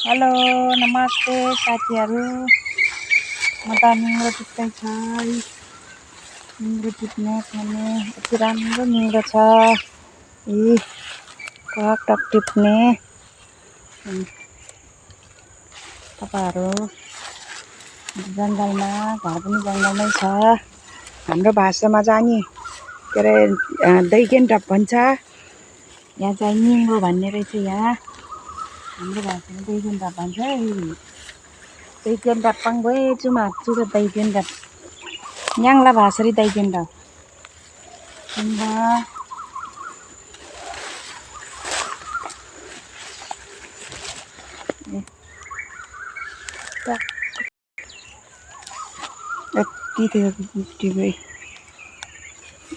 Hello नमस्ते साथीहरू। म त निङ्गो टिप्दैछ है। निङ्गो टिप्ने खाने यति राम्रो निङ्गो छ। टक टक टिप्ने। तपाईँहरू जङ्गलमा घर पनि जङ्गलमै छ। हाम्रो भाषामा चाहिँ नि के अरे दैगेन्डप भन्छ। यहाँ चाहिँ निङ्गो भन्ने रहेछ। यहाँ हाम्रो भाषामा दैगेन्डप भन्छ। दैगेन्डप पंगोइ cuma juga दैगेन्डप न्याङ्ला भाषरी दैगेन्डप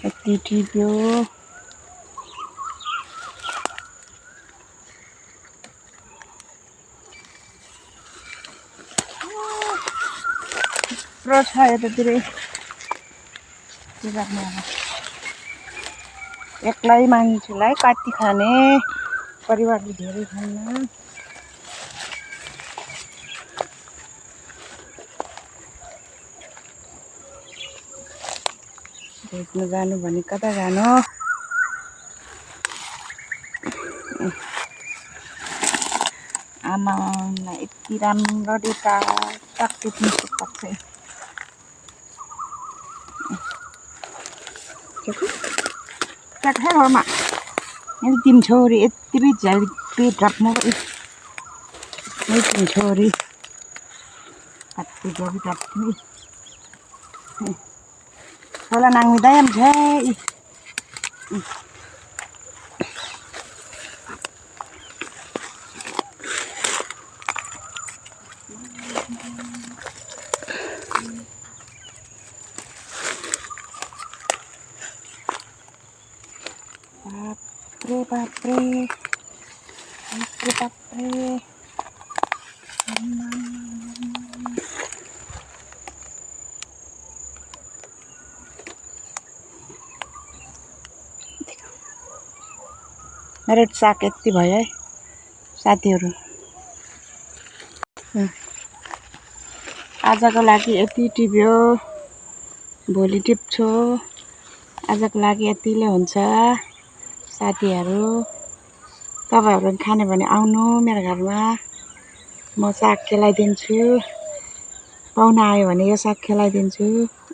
यति टिप्यो थुप्रो छ यतातिरै एक्लै मान्छेलाई कति खाने परिवारले धेरै खान्न। भेट्न जानु भने कता जानु। आमा यति राम्ररी टक टिप्नु सक्छ। क्या हो मा ये तिम छोरी यति भी झ्याल पेट राख्नु मैं तिम छोरी कति जबी राख्नु होला नाङ्मी दायम छ। बाप्रे मेरो साग यति भयो है साथीहरू। आजको लागि यति टिप्यो। भोलि टिप्छु। आजको लागि यतिले हुन्छ साथीहरू। तपाईहरु खाने भने आउनु मेरो घरमा। म साग खेलाइदिन्छु। पाहुना आयो भने यो साग खेलाइदिन्छु।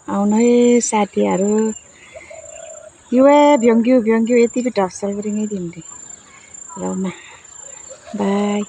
आउनु है साथीहरू। युए भ्यङ्ग्यु यति भी ढप्सल गरिङै दिन्थे। ल बाई।